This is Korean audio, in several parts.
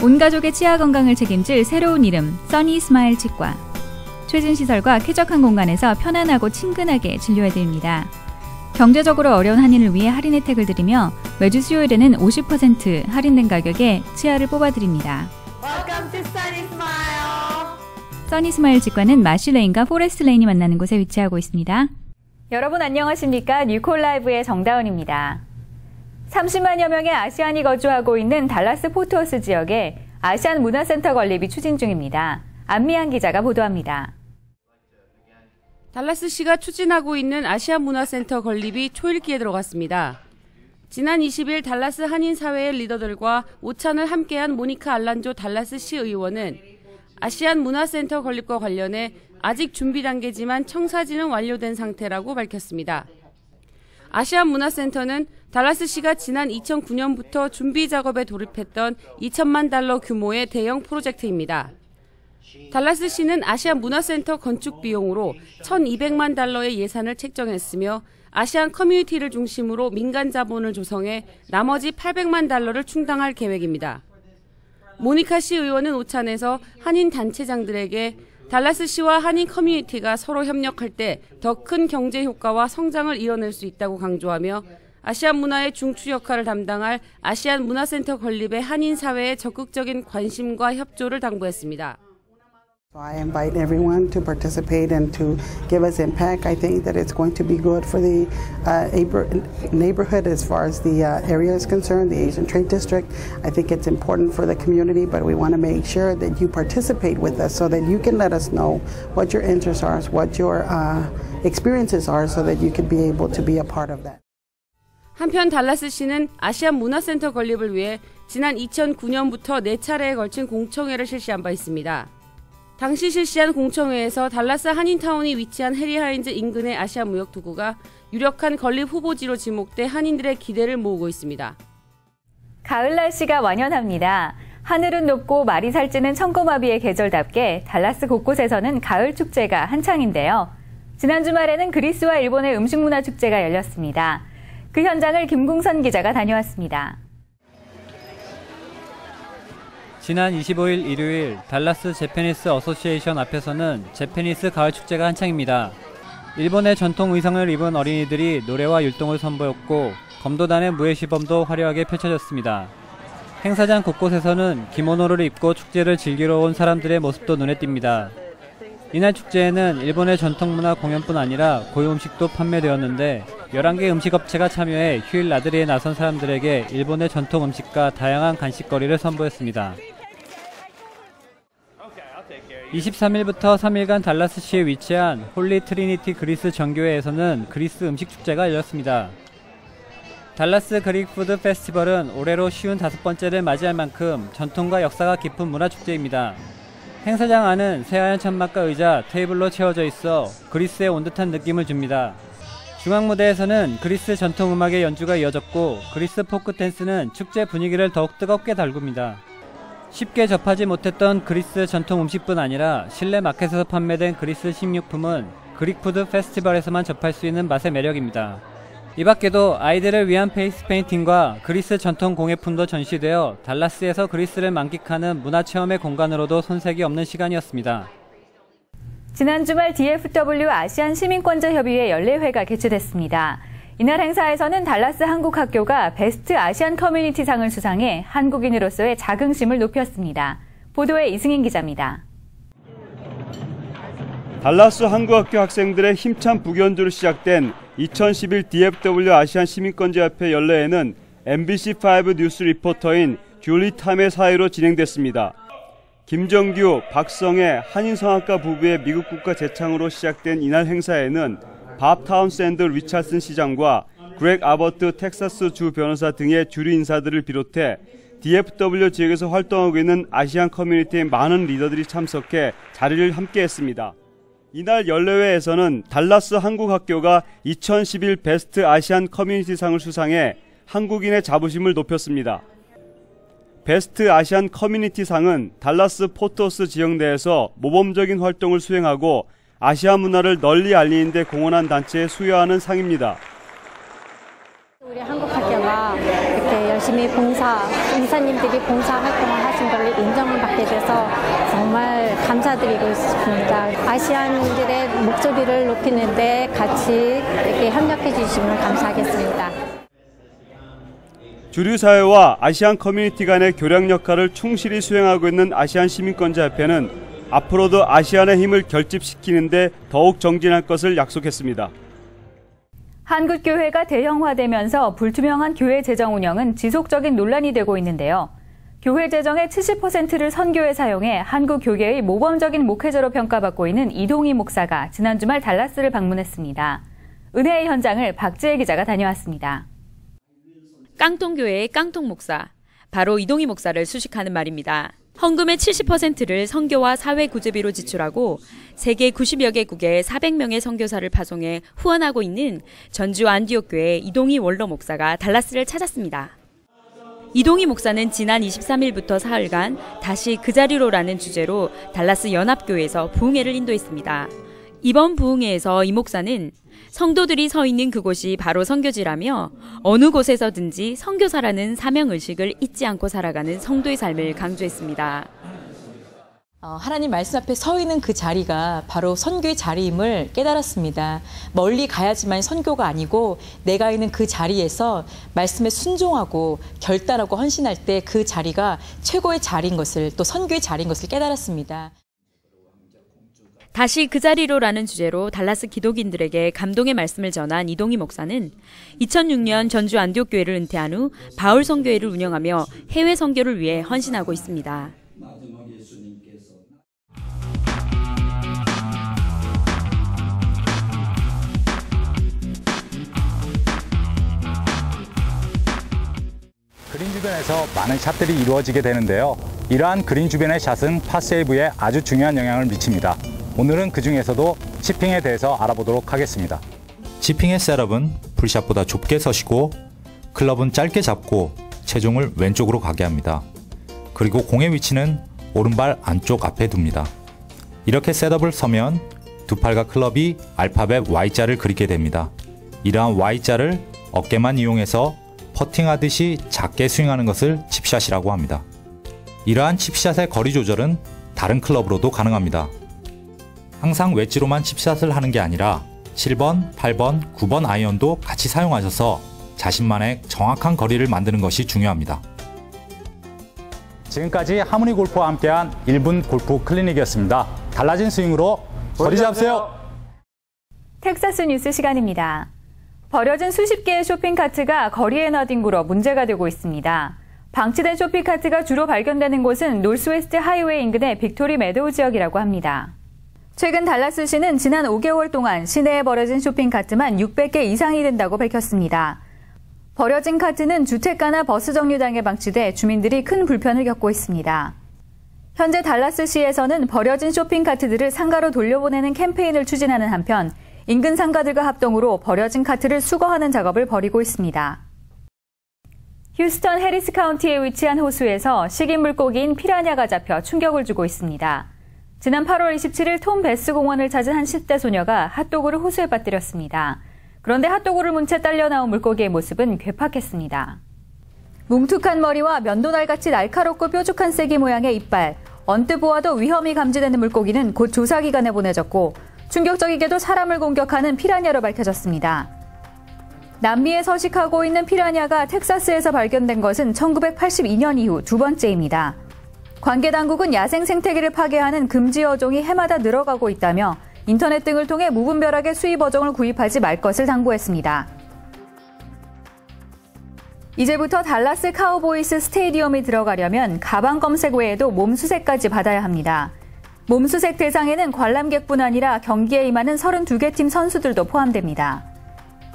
온 가족의 치아 건강을 책임질 새로운 이름 써니 스마일 치과. 최신 시설과 쾌적한 공간에서 편안하고 친근하게 진료해드립니다. 경제적으로 어려운 한인을 위해 할인 혜택을 드리며 매주 수요일에는 50% 할인된 가격에 치아를 뽑아드립니다. Welcome to Sunny Smile. 써니 스마일 치과는 마쉬레인과 포레스트 레인이 만나는 곳에 위치하고 있습니다. 여러분 안녕하십니까? 뉴콜라이브의 정다은입니다. 30만여 명의 아시안이 거주하고 있는 달라스 포트워스 지역에 아시안 문화센터 건립이 추진 중입니다. 안미한 기자가 보도합니다. 달라스시가 추진하고 있는 아시안 문화센터 건립이 초읽기에 들어갔습니다. 지난 20일 달라스 한인사회의 리더들과 오찬을 함께한 모니카 알란조 달라스시 의원은 아시안 문화센터 건립과 관련해 아직 준비 단계지만 청사진은 완료된 상태라고 밝혔습니다. 아시안 문화센터는 달라스시가 지난 2009년부터 준비 작업에 돌입했던 2천만 달러 규모의 대형 프로젝트입니다. 달라스시는 아시안 문화센터 건축 비용으로 1,200만 달러의 예산을 책정했으며 아시안 커뮤니티를 중심으로 민간 자본을 조성해 나머지 800만 달러를 충당할 계획입니다. 모니카 시 의원은 오찬에서 한인 단체장들에게 달라스시와 한인 커뮤니티가 서로 협력할 때 더 큰 경제 효과와 성장을 이뤄낼 수 있다고 강조하며 아시안 문화의 중추 역할을 담당할 아시안 문화센터 건립에 한인 사회의 적극적인 관심과 협조를 당부했습니다. I invite everyone to participate and to give us impact. I think that it's going to be good for the neighborhood as far as the area is concerned, the Asian Trade District. I think it's important for the community, but we want to make sure that you participate with us so that you can let us know what your interests are, what your experiences are, so that you can be able to be a part of that. 한편 달라스시는 아시안 문화센터 건립을 위해 지난 2009년부터 4차례에 걸친 공청회를 실시한 바 있습니다. 당시 실시한 공청회에서 달라스 한인타운이 위치한 해리 하인즈 인근의 아시안 무역도구가 유력한 건립 후보지로 지목돼 한인들의 기대를 모으고 있습니다. 가을 날씨가 완연합니다. 하늘은 높고 말이 살찌는 천고마비의 계절답게 달라스 곳곳에서는 가을 축제가 한창인데요. 지난 주말에는 그리스와 일본의 음식문화축제가 열렸습니다. 그 현장을 김궁선 기자가 다녀왔습니다. 지난 25일 일요일 달라스 재패니스 어소시에이션 앞에서는 재패니스 가을 축제가 한창입니다. 일본의 전통 의상을 입은 어린이들이 노래와 율동을 선보였고 검도단의 무예시범도 화려하게 펼쳐졌습니다. 행사장 곳곳에서는 기모노를 입고 축제를 즐기러 온 사람들의 모습도 눈에 띕니다. 이날 축제에는 일본의 전통문화 공연뿐 아니라 고유 음식도 판매되었는데 11개 음식업체가 참여해 휴일 나들이에 나선 사람들에게 일본의 전통 음식과 다양한 간식거리를 선보였습니다. 23일부터 3일간 달라스시에 위치한 홀리 트리니티 그리스 정교회에서는 그리스 음식 축제가 열렸습니다. 달라스 그릭 푸드 페스티벌은 올해로 55번째를 맞이할 만큼 전통과 역사가 깊은 문화축제입니다. 행사장 안은 새하얀 천막과 의자, 테이블로 채워져 있어 그리스에 온 듯한 느낌을 줍니다. 중앙무대에서는 그리스 전통음악의 연주가 이어졌고 그리스 포크 댄스는 축제 분위기를 더욱 뜨겁게 달굽니다. 쉽게 접하지 못했던 그리스 전통 음식뿐 아니라 실내 마켓에서 판매된 그리스 식료품은 그릭 푸드 페스티벌에서만 접할 수 있는 맛의 매력입니다. 이 밖에도 아이들을 위한 페이스 페인팅과 그리스 전통 공예품도 전시되어 달라스에서 그리스를 만끽하는 문화체험의 공간으로도 손색이 없는 시간이었습니다. 지난 주말 DFW 아시안 시민권자협의회 연례회가 개최됐습니다. 이날 행사에서는 달라스 한국학교가 베스트 아시안 커뮤니티 상을 수상해 한국인으로서의 자긍심을 높였습니다. 보도에 이승인 기자입니다. 달라스 한국학교 학생들의 힘찬 북연주로 시작된 2011 DFW 아시안 시민권자협회 연례회는 MBC5 뉴스 리포터인 줄리 탐의 사회로 진행됐습니다. 김정규, 박성애 한인성악가 부부의 미국 국가 재창으로 시작된 이날 행사에는 밥 타운샌드 리차슨 시장과 그렉 아버트 텍사스 주 변호사 등의 주류 인사들을 비롯해 DFW 지역에서 활동하고 있는 아시안 커뮤니티의 많은 리더들이 참석해 자리를 함께했습니다. 이날 연례회에서는 달라스 한국학교가 2011 베스트 아시안 커뮤니티상을 수상해 한국인의 자부심을 높였습니다. 베스트 아시안 커뮤니티상은 달라스 포트워스 지역 내에서 모범적인 활동을 수행하고 아시아 문화를 널리 알리는 데 공헌한 단체에 수여하는 상입니다. 우리 한국학교가 이렇게 열심히 이사님들이 봉사 활동을 하신 것을 인정을 받게 돼서 정말 감사드리고 싶습니다. 아시안인들의 목소리를 높이는 데 같이 이렇게 협력해 주시면 감사하겠습니다. 주류 사회와 아시안 커뮤니티 간의 교량 역할을 충실히 수행하고 있는 아시안 시민권자협회는 앞으로도 아시안의 힘을 결집시키는 데 더욱 정진할 것을 약속했습니다. 한국교회가 대형화되면서 불투명한 교회 재정 운영은 지속적인 논란이 되고 있는데요. 교회 재정의 70%를 선교에 사용해 한국 교계의 모범적인 목회자로 평가받고 있는 이동희 목사가 지난 주말 달라스를 방문했습니다. 은혜의 현장을 박지혜 기자가 다녀왔습니다. 깡통교회의 깡통 목사, 바로 이동희 목사를 수식하는 말입니다. 헌금의 70%를 선교와 사회 구제비로 지출하고 세계 90여 개국에 400명의 선교사를 파송해 후원하고 있는 전주 안디옥 교회 이동희 원로 목사가 달라스를 찾았습니다. 이동희 목사는 지난 23일부터 사흘간 다시 그 자리로라는 주제로 달라스 연합교회에서 부흥회를 인도했습니다. 이번 부흥회에서 이 목사는 성도들이 서 있는 그곳이 바로 선교지라며 어느 곳에서든지 선교사라는 사명의식을 잊지 않고 살아가는 성도의 삶을 강조했습니다. 하나님 말씀 앞에 서 있는 그 자리가 바로 선교의 자리임을 깨달았습니다. 멀리 가야지만 선교가 아니고 내가 있는 그 자리에서 말씀에 순종하고 결단하고 헌신할 때 그 자리가 최고의 자리인 것을, 또 선교의 자리인 것을 깨달았습니다. 다시 그 자리로라는 주제로 달라스 기독인들에게 감동의 말씀을 전한 이동희 목사는 2006년 전주 안디옥 교회를 은퇴한 후 바울 선교회를 운영하며 해외 선교를 위해 헌신하고 있습니다. 그린 주변에서 많은 샷들이 이루어지게 되는데요. 이러한 그린 주변의 샷은 파7에 아주 중요한 영향을 미칩니다. 오늘은 그 중에서도 치핑에 대해서 알아보도록 하겠습니다. 치핑의 셋업은 풀샷보다 좁게 서시고 클럽은 짧게 잡고 체중을 왼쪽으로 가게 합니다. 그리고 공의 위치는 오른발 안쪽 앞에 둡니다. 이렇게 셋업을 서면 두 팔과 클럽이 알파벳 Y자를 그리게 됩니다. 이러한 Y자를 어깨만 이용해서 퍼팅하듯이 작게 스윙하는 것을 칩샷이라고 합니다. 이러한 칩샷의 거리 조절은 다른 클럽으로도 가능합니다. 항상 웨지로만 칩샷을 하는 게 아니라 7번, 8번, 9번 아이언도 같이 사용하셔서 자신만의 정확한 거리를 만드는 것이 중요합니다. 지금까지 하모니 골프와 함께한 1분 골프 클리닉이었습니다. 달라진 스윙으로 거리 잡으세요. 텍사스 뉴스 시간입니다. 버려진 수십 개의 쇼핑카트가 거리에 나뒹굴어 문제가 되고 있습니다. 방치된 쇼핑카트가 주로 발견되는 곳은 노스웨스트 하이웨이 인근의 빅토리 메도우 지역이라고 합니다. 최근 달라스시는 지난 5개월 동안 시내에 버려진 쇼핑카트만 600개 이상이 된다고 밝혔습니다. 버려진 카트는 주택가나 버스 정류장에 방치돼 주민들이 큰 불편을 겪고 있습니다. 현재 달라스시에서는 버려진 쇼핑카트들을 상가로 돌려보내는 캠페인을 추진하는 한편 인근 상가들과 합동으로 버려진 카트를 수거하는 작업을 벌이고 있습니다. 휴스턴 해리스 카운티에 위치한 호수에서 식인 물고기인 피라냐가 잡혀 충격을 주고 있습니다. 지난 8월 27일 톰 베스 공원을 찾은 한 10대 소녀가 핫도그를 호수에 빠뜨렸습니다. 그런데 핫도그를 문 채 딸려 나온 물고기의 모습은 괴팍했습니다. 뭉툭한 머리와 면도날같이 날카롭고 뾰족한 쐐기 모양의 이빨, 언뜻 보아도 위험이 감지되는 물고기는 곧 조사기관에 보내졌고 충격적이게도 사람을 공격하는 피라냐로 밝혀졌습니다. 남미에 서식하고 있는 피라냐가 텍사스에서 발견된 것은 1982년 이후 두 번째입니다. 관계당국은 야생 생태계를 파괴하는 금지 어종이 해마다 늘어가고 있다며 인터넷 등을 통해 무분별하게 수입 어종을 구입하지 말 것을 당부했습니다. 이제부터 달라스 카우보이스 스테디움에 들어가려면 가방 검색 외에도 몸수색까지 받아야 합니다. 몸수색 대상에는 관람객뿐 아니라 경기에 임하는 32개 팀 선수들도 포함됩니다.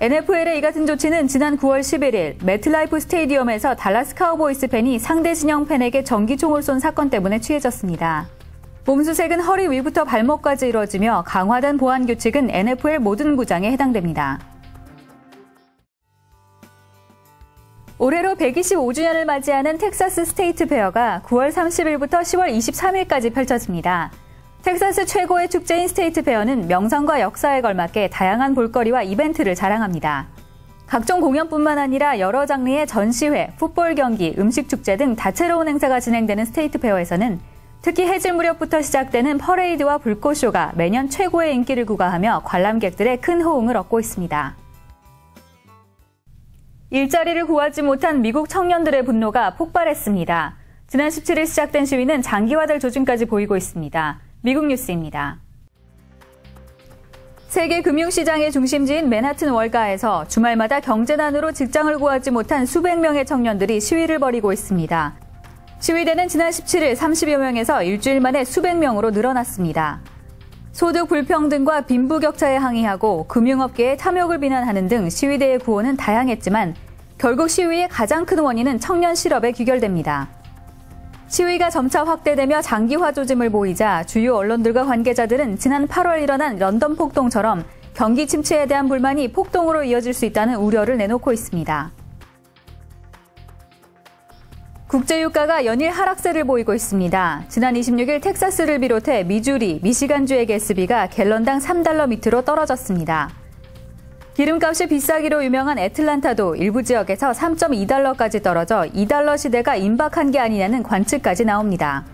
NFL의 이 같은 조치는 지난 9월 11일 매트라이프 스테디움에서 달라스 카우보이스 팬이 상대 진영 팬에게 전기총을 쏜 사건 때문에 취해졌습니다. 몸수색은 허리 위부터 발목까지 이루어지며 강화된 보안 규칙은 NFL 모든 구장에 해당됩니다. 올해로 125주년을 맞이하는 텍사스 스테이트 페어가 9월 30일부터 10월 23일까지 펼쳐집니다. 텍사스 최고의 축제인 스테이트 페어는 명성과 역사에 걸맞게 다양한 볼거리와 이벤트를 자랑합니다. 각종 공연뿐만 아니라 여러 장르의 전시회, 풋볼 경기, 음식 축제 등 다채로운 행사가 진행되는 스테이트 페어에서는 특히 해질 무렵부터 시작되는 퍼레이드와 불꽃쇼가 매년 최고의 인기를 구가하며 관람객들의 큰 호응을 얻고 있습니다. 일자리를 구하지 못한 미국 청년들의 분노가 폭발했습니다. 지난 17일 시작된 시위는 장기화될 조짐까지 보이고 있습니다. 미국 뉴스입니다. 세계 금융시장의 중심지인 맨하튼 월가에서 주말마다 경제난으로 직장을 구하지 못한 수백 명의 청년들이 시위를 벌이고 있습니다. 시위대는 지난 17일 30여 명에서 일주일 만에 수백 명으로 늘어났습니다. 소득 불평등과 빈부격차에 항의하고 금융업계의 탐욕을 비난하는 등 시위대의 구호는 다양했지만 결국 시위의 가장 큰 원인은 청년 실업에 귀결됩니다. 시위가 점차 확대되며 장기화 조짐을 보이자 주요 언론들과 관계자들은 지난 8월 일어난 런던 폭동처럼 경기 침체에 대한 불만이 폭동으로 이어질 수 있다는 우려를 내놓고 있습니다. 국제유가가 연일 하락세를 보이고 있습니다. 지난 26일 텍사스를 비롯해 미주리, 미시간주의 가스비가 갤런당 3달러 밑으로 떨어졌습니다. 기름값이 비싸기로 유명한 애틀란타도 일부 지역에서 3.2달러까지 떨어져 2달러 시대가 임박한 게 아니냐는 관측까지 나옵니다.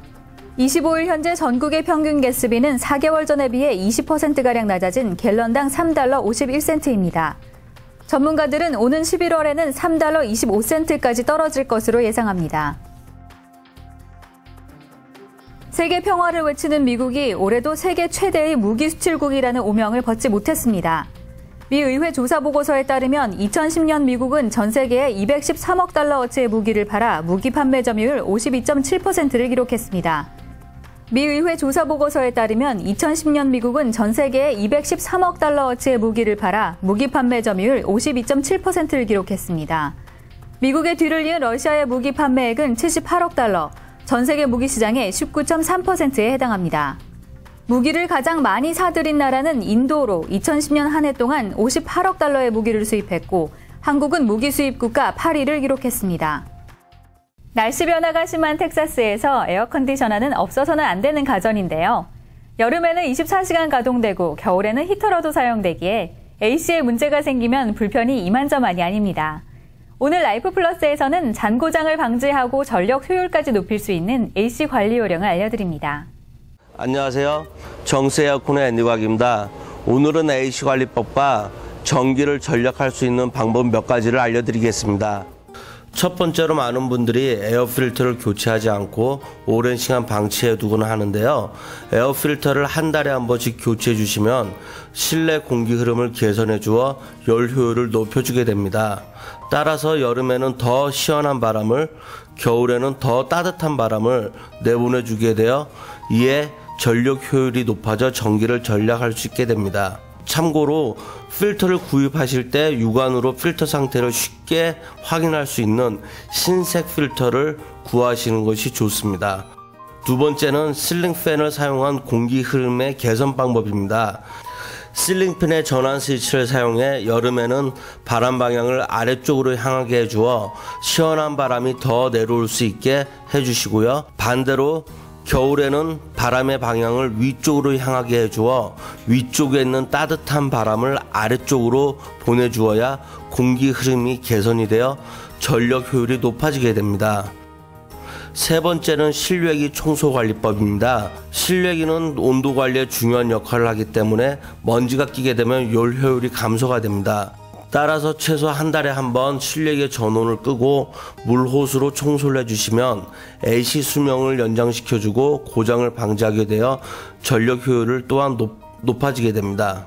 25일 현재 전국의 평균 가스비는 4개월 전에 비해 20%가량 낮아진 갤런당 3달러 51센트입니다. 전문가들은 오는 11월에는 3달러 25센트까지 떨어질 것으로 예상합니다. 세계 평화를 외치는 미국이 올해도 세계 최대의 무기 수출국이라는 오명을 벗지 못했습니다. 미 의회 조사 보고서에 따르면 2010년 미국은 전 세계에 213억 달러어치의 무기를 팔아 무기 판매 점유율 52.7%를 기록했습니다. 미 의회 조사 보고서에 따르면 2010년 미국은 전 세계에 213억 달러어치의 무기를 팔아 무기 판매 점유율 52.7%를 기록했습니다. 미국의 뒤를 이은 러시아의 무기 판매액은 78억 달러, 전 세계 무기 시장의 19.3%에 해당합니다. 무기를 가장 많이 사들인 나라는 인도로 2010년 한 해 동안 58억 달러의 무기를 수입했고 한국은 무기 수입 국가 8위를 기록했습니다. 날씨 변화가 심한 텍사스에서 에어컨디셔너는 없어서는 안 되는 가전인데요. 여름에는 24시간 가동되고 겨울에는 히터로도 사용되기에 AC에 문제가 생기면 불편이 이만저만이 아닙니다. 오늘 라이프 플러스에서는 잔고장을 방지하고 전력 효율까지 높일 수 있는 AC 관리 요령을 알려드립니다. 안녕하세요. 정스 에어컨의 앤디곽입니다. 오늘은 AC 관리법과 전기를 절약할 수 있는 방법 몇 가지를 알려드리겠습니다. 첫 번째로 많은 분들이 에어 필터를 교체하지 않고 오랜 시간 방치해 두거나 하는데요. 에어 필터를 한 달에 한 번씩 교체해 주시면 실내 공기 흐름을 개선해 주어 열 효율을 높여주게 됩니다. 따라서 여름에는 더 시원한 바람을, 겨울에는 더 따뜻한 바람을 내보내주게 되어 이에 전력 효율이 높아져 전기를 절약할 수 있게 됩니다. 참고로 필터를 구입하실 때 육안으로 필터 상태를 쉽게 확인할 수 있는 흰색 필터를 구하시는 것이 좋습니다. 두 번째는 실링팬을 사용한 공기 흐름의 개선 방법입니다. 실링팬의 전환 스위치를 사용해 여름에는 바람 방향을 아래쪽으로 향하게 해주어 시원한 바람이 더 내려올 수 있게 해주시고요. 반대로 겨울에는 바람의 방향을 위쪽으로 향하게 해주어 위쪽에 있는 따뜻한 바람을 아래쪽으로 보내주어야 공기 흐름이 개선이 되어 전력 효율이 높아지게 됩니다. 세 번째는 실외기 청소관리법입니다. 실외기는 온도 관리에 중요한 역할을 하기 때문에 먼지가 끼게 되면 열 효율이 감소가 됩니다. 따라서 최소 한 달에 한 번 실외기의 전원을 끄고 물호스로 청소를 해주시면 AC 수명을 연장시켜주고 고장을 방지하게 되어 전력 효율을 또한 높아지게 됩니다.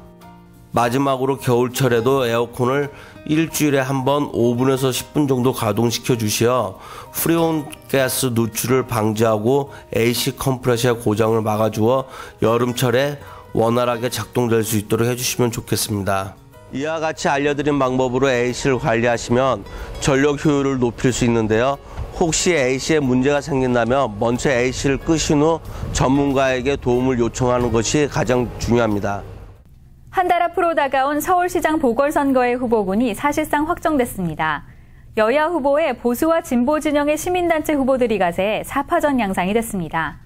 마지막으로 겨울철에도 에어컨을 일주일에 한 번 5분에서 10분 정도 가동시켜 주시어 프리온 가스 누출을 방지하고 AC 컴프레셔의 고장을 막아주어 여름철에 원활하게 작동될 수 있도록 해주시면 좋겠습니다. 이와 같이 알려드린 방법으로 AC를 관리하시면 전력 효율을 높일 수 있는데요. 혹시 AC에 문제가 생긴다면 먼저 AC를 끄신 후 전문가에게 도움을 요청하는 것이 가장 중요합니다. 한 달 앞으로 다가온 서울시장 보궐선거의 후보군이 사실상 확정됐습니다. 여야 후보의 보수와 진보 진영의 시민단체 후보들이 가세해 4파전 양상이 됐습니다.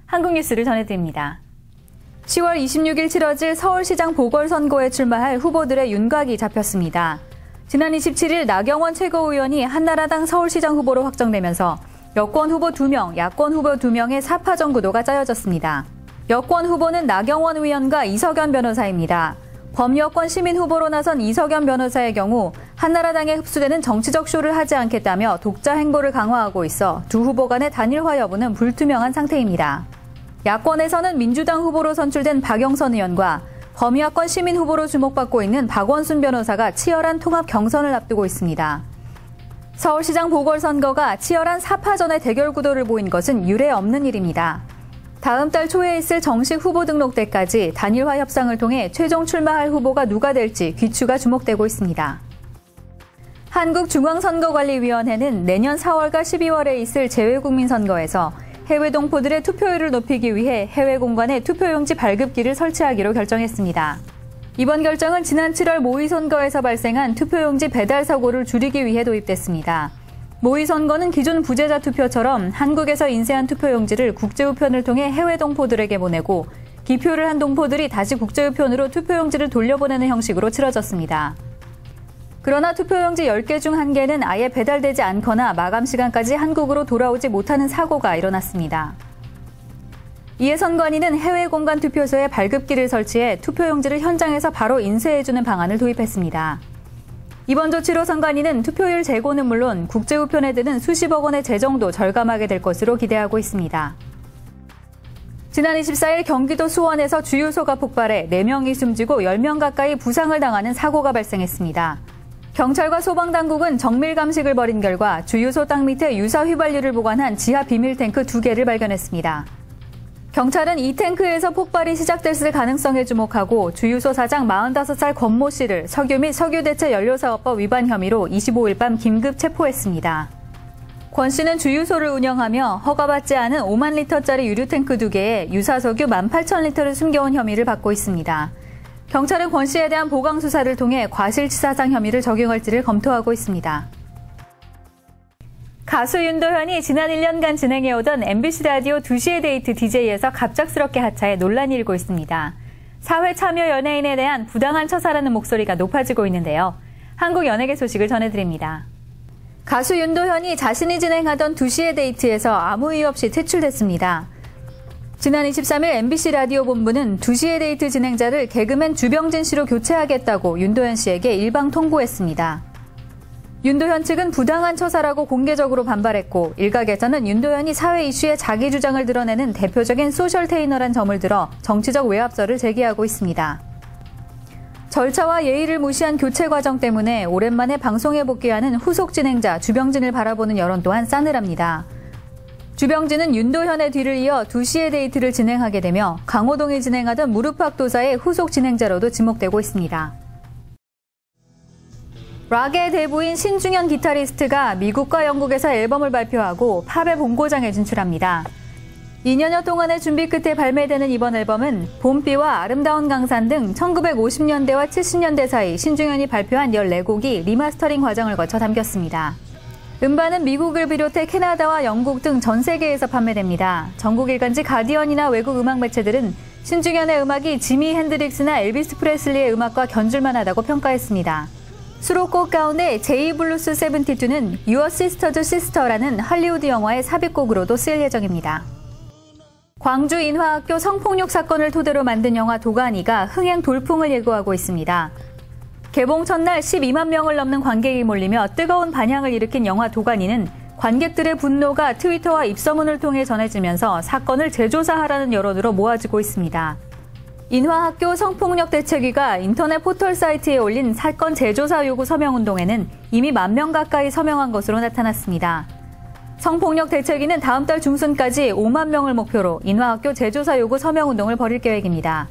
한국뉴스를 전해드립니다. 10월 26일 치러질 서울시장 보궐선거에 출마할 후보들의 윤곽이 잡혔습니다. 지난 27일 나경원 최고위원이 한나라당 서울시장 후보로 확정되면서 여권 후보 2명, 야권 후보 2명의 4파전 구도가 짜여졌습니다. 여권 후보는 나경원 의원과 이석연 변호사입니다. 범여권 시민 후보로 나선 이석연 변호사의 경우 한나라당에 흡수되는 정치적 쇼를 하지 않겠다며 독자 행보를 강화하고 있어 두 후보 간의 단일화 여부는 불투명한 상태입니다. 야권에서는 민주당 후보로 선출된 박영선 의원과 범야권 시민 후보로 주목받고 있는 박원순 변호사가 치열한 통합 경선을 앞두고 있습니다. 서울시장 보궐선거가 치열한 4파전의 대결 구도를 보인 것은 유례 없는 일입니다. 다음 달 초에 있을 정식 후보 등록 때까지 단일화 협상을 통해 최종 출마할 후보가 누가 될지 귀추가 주목되고 있습니다. 한국중앙선거관리위원회는 내년 4월과 12월에 있을 재외국민선거에서 해외 동포들의 투표율을 높이기 위해 해외 공간에 투표용지 발급기를 설치하기로 결정했습니다. 이번 결정은 지난 7월 모의선거에서 발생한 투표용지 배달 사고를 줄이기 위해 도입됐습니다. 모의선거는 기존 부재자 투표처럼 한국에서 인쇄한 투표용지를 국제우편을 통해 해외 동포들에게 보내고 기표를 한 동포들이 다시 국제우편으로 투표용지를 돌려보내는 형식으로 치러졌습니다. 그러나 투표용지 10개 중 1개는 아예 배달되지 않거나 마감 시간까지 한국으로 돌아오지 못하는 사고가 일어났습니다. 이에 선관위는 해외 공간 투표소에 발급기를 설치해 투표용지를 현장에서 바로 인쇄해주는 방안을 도입했습니다. 이번 조치로 선관위는 투표율 재고는 물론 국제우편에 드는 수십억 원의 재정도 절감하게 될 것으로 기대하고 있습니다. 지난 24일 경기도 수원에서 주유소가 폭발해 4명이 숨지고 10명 가까이 부상을 당하는 사고가 발생했습니다. 경찰과 소방당국은 정밀 감식을 벌인 결과 주유소 땅 밑에 유사 휘발유를 보관한 지하 비밀 탱크 2개를 발견했습니다. 경찰은 이 탱크에서 폭발이 시작됐을 가능성에 주목하고 주유소 사장 45살 권모 씨를 석유 및 석유대체 연료사업법 위반 혐의로 25일 밤 긴급 체포했습니다. 권 씨는 주유소를 운영하며 허가받지 않은 5만 리터짜리 유류탱크 2개에 유사석유 18,000리터를 숨겨온 혐의를 받고 있습니다. 경찰은 권 씨에 대한 보강 수사를 통해 과실치사상 혐의를 적용할지를 검토하고 있습니다. 가수 윤도현이 지난 1년간 진행해오던 MBC 라디오 2시의 데이트 DJ에서 갑작스럽게 하차해 논란이 일고 있습니다. 사회 참여 연예인에 대한 부당한 처사라는 목소리가 높아지고 있는데요. 한국 연예계 소식을 전해드립니다. 가수 윤도현이 자신이 진행하던 2시의 데이트에서 아무 이유 없이 퇴출됐습니다. 지난 23일 MBC 라디오 본부는 2시의 데이트 진행자를 개그맨 주병진 씨로 교체하겠다고 윤도현 씨에게 일방 통보했습니다. 윤도현 측은 부당한 처사라고 공개적으로 반발했고 일각에서는 윤도현이 사회 이슈에 자기 주장을 드러내는 대표적인 소셜테이너란 점을 들어 정치적 외압설을 제기하고 있습니다. 절차와 예의를 무시한 교체 과정 때문에 오랜만에 방송에 복귀하는 후속 진행자 주병진을 바라보는 여론 또한 싸늘합니다. 주병진은 윤도현의 뒤를 이어 2시의 데이트를 진행하게 되며 강호동이 진행하던 무릎팍도사의 후속 진행자로도 지목되고 있습니다. 락의 대부인 신중현 기타리스트가 미국과 영국에서 앨범을 발표하고 팝의 본고장에 진출합니다. 2년여 동안의 준비 끝에 발매되는 이번 앨범은 봄비와 아름다운 강산 등 1950년대와 70년대 사이 신중현이 발표한 14곡이 리마스터링 과정을 거쳐 담겼습니다. 음반은 미국을 비롯해 캐나다와 영국 등 전 세계에서 판매됩니다. 전국 일간지 가디언이나 외국 음악 매체들은 신중현의 음악이 지미 핸드릭스나 엘비스 프레슬리의 음악과 견줄만하다고 평가했습니다. 수록곡 가운데 제이블루스 72는 Your Sister's Sister라는 할리우드 영화의 삽입곡으로도 쓰일 예정입니다. 광주 인화학교 성폭력 사건을 토대로 만든 영화 도가니가 흥행 돌풍을 예고하고 있습니다. 개봉 첫날 12만 명을 넘는 관객이 몰리며 뜨거운 반향을 일으킨 영화 도가니는 관객들의 분노가 트위터와 입소문을 통해 전해지면서 사건을 재조사하라는 여론으로 모아지고 있습니다. 인화학교 성폭력대책위가 인터넷 포털 사이트에 올린 사건 재조사 요구 서명운동에는 이미 1만 명 가까이 서명한 것으로 나타났습니다. 성폭력대책위는 다음 달 중순까지 5만 명을 목표로 인화학교 재조사 요구 서명운동을 벌일 계획입니다.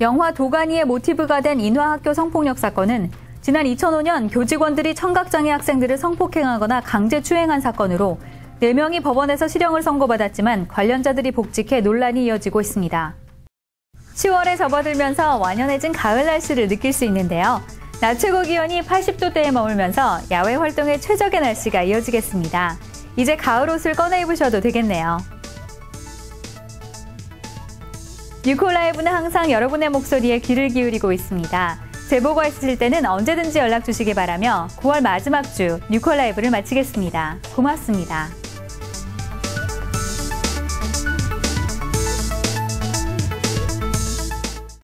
영화 도가니의 모티브가 된 인화학교 성폭력 사건은 지난 2005년 교직원들이 청각장애 학생들을 성폭행하거나 강제추행한 사건으로 4명이 법원에서 실형을 선고받았지만 관련자들이 복직해 논란이 이어지고 있습니다. 10월에 접어들면서 완연해진 가을 날씨를 느낄 수 있는데요. 낮 최고 기온이 80도대에 머물면서 야외 활동에 최적의 날씨가 이어지겠습니다. 이제 가을 옷을 꺼내 입으셔도 되겠네요. 뉴콜라이브는 항상 여러분의 목소리에 귀를 기울이고 있습니다. 제보가 있으실 때는 언제든지 연락 주시기 바라며 9월 마지막 주 뉴콜 라이브를 마치겠습니다. 고맙습니다.